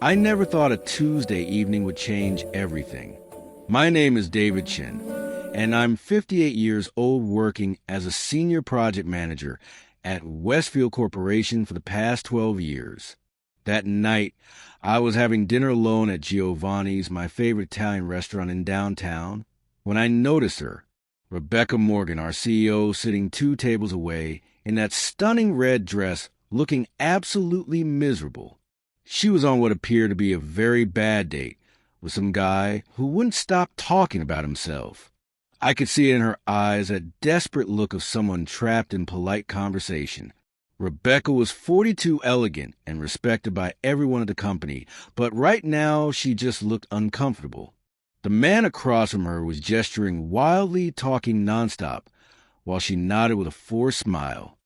I never thought a Tuesday evening would change everything. My name is David Chin, and I'm 58 years old working as a senior project manager at Westfield Corporation for the past 12 years. That night, I was having dinner alone at Giovanni's, my favorite Italian restaurant in downtown, when I noticed her, Rebecca Morgan, our CEO, sitting 2 tables away in that stunning red dress, looking absolutely miserable. She was on what appeared to be a very bad date with some guy who wouldn't stop talking about himself. I could see in her eyes a desperate look of someone trapped in polite conversation. Rebecca was 42, elegant and respected by everyone at the company, but right now she just looked uncomfortable. The man across from her was gesturing wildly, talking nonstop, while she nodded with a forced smile.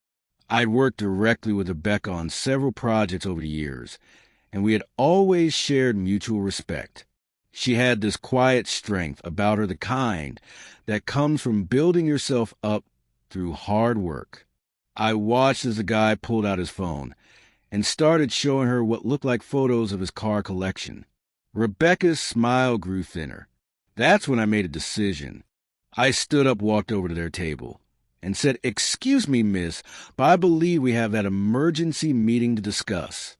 I'd worked directly with Rebecca on several projects over the years, and we had always shared mutual respect. She had this quiet strength about her, the kind that comes from building yourself up through hard work. I watched as the guy pulled out his phone and started showing her what looked like photos of his car collection. Rebecca's smile grew thinner. That's when I made a decision. I stood up, walked over to their table, and said, "Excuse me, miss, but I believe we have that emergency meeting to discuss."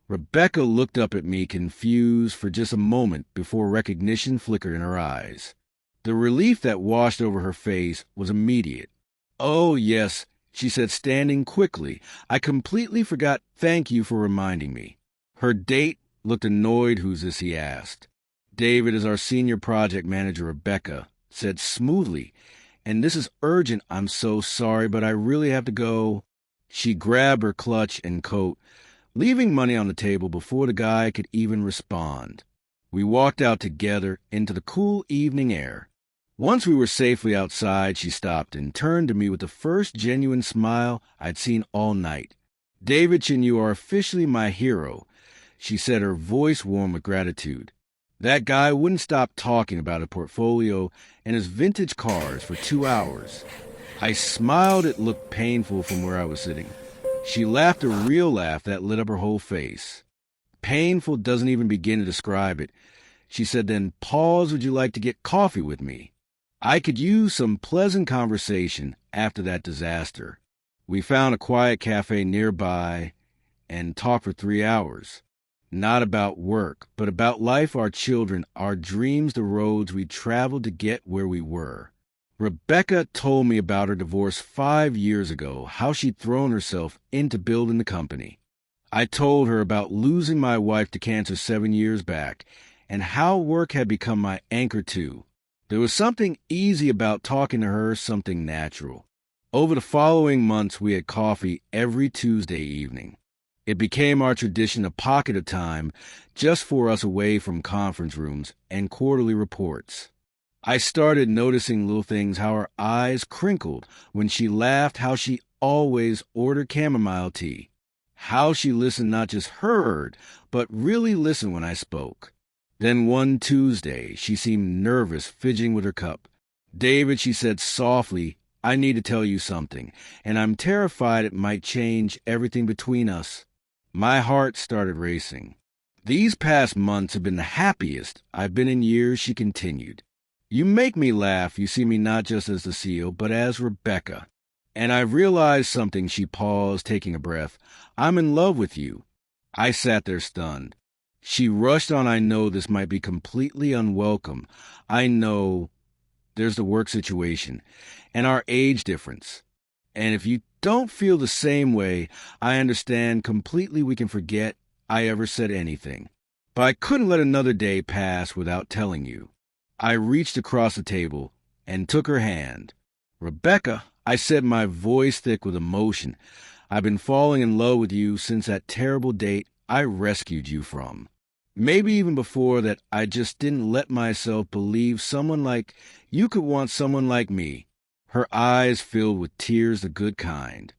Rebecca looked up at me, confused for just a moment before recognition flickered in her eyes. The relief that washed over her face was immediate. "Oh, yes," she said, standing quickly. "I completely forgot. Thank you for reminding me." Her date looked annoyed. "Who's this?" he asked. "David is our senior project manager," Rebecca said smoothly. "And this is urgent. I'm so sorry, but I really have to go." She grabbed her clutch and coat, leaving money on the table before the guy could even respond. We walked out together into the cool evening air. Once we were safely outside, she stopped and turned to me with the first genuine smile I'd seen all night. "David Chin, you are officially my hero," she said, her voice warm with gratitude. That guy wouldn't stop talking about a portfolio and his vintage cars for 2 hours. I smiled. It looked painful from where I was sitting. She laughed, a real laugh that lit up her whole face. "Painful doesn't even begin to describe it." She said, "Then pause. Would you like to get coffee with me? I could use some pleasant conversation after that disaster." We found a quiet cafe nearby and talked for 3 hours. Not about work, but about life, our children, our dreams, the roads we traveled to get where we were. Rebecca told me about her divorce 5 years ago, how she'd thrown herself into building the company. I told her about losing my wife to cancer 7 years back and how work had become my anchor too. There was something easy about talking to her, something natural. Over the following months, we had coffee every Tuesday evening. It became our tradition, a pocket of time just for us away from conference rooms and quarterly reports. I started noticing little things, how her eyes crinkled when she laughed, how she always ordered chamomile tea, how she listened, not just heard, but really listened when I spoke. Then one Tuesday, she seemed nervous, fidgeting with her cup. "David," she said softly, "I need to tell you something, and I'm terrified it might change everything between us." My heart started racing. "These past months have been the happiest I've been in years," she continued. "You make me laugh. You see me not just as the CEO, but as Rebecca. And I've realized something." She paused, taking a breath. "I'm in love with you." I sat there stunned. She rushed on. "I know this might be completely unwelcome. I know there's the work situation and our age difference. And if you don't feel the same way, I understand completely. We can forget I ever said anything. But I couldn't let another day pass without telling you." I reached across the table and took her hand. "Rebecca," I said, my voice thick with emotion, "I've been falling in love with you since that terrible date I rescued you from. Maybe even before that. I just didn't let myself believe someone like you could want someone like me." Her eyes filled with tears, the good kind.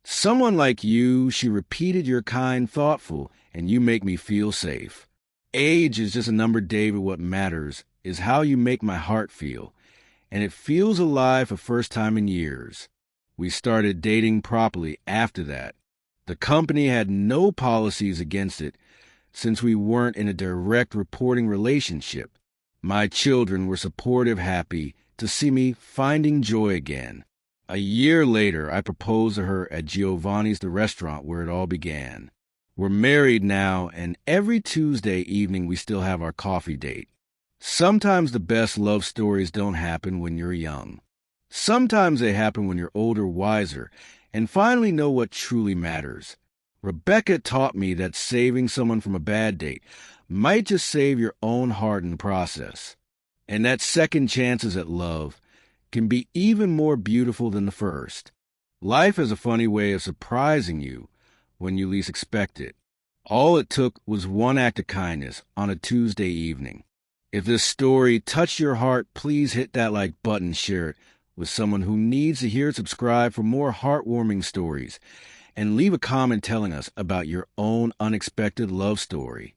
"Someone like you," she repeated. "You're kind, thoughtful, and you make me feel safe. Age is just a number, David. What matters is how you make my heart feel, and it feels alive for first time in years." We started dating properly after that. The company had no policies against it. since we weren't in a direct reporting relationship. My children were supportive, happy to see me finding joy again. A year later, I proposed to her at Giovanni's, the restaurant where it all began. We're married now, and every Tuesday evening we still have our coffee date. Sometimes the best love stories don't happen when you're young. Sometimes they happen when you're older, wiser, and finally know what truly matters. Rebecca taught me that saving someone from a bad date might just save your own heart in the process, and that second chances at love can be even more beautiful than the first. Life has a funny way of surprising you when you least expect it. All it took was one act of kindness on a Tuesday evening. If this story touched your heart, please hit that like button, share it with someone who needs to hear it, subscribe for more heartwarming stories, and leave a comment telling us about your own unexpected love story.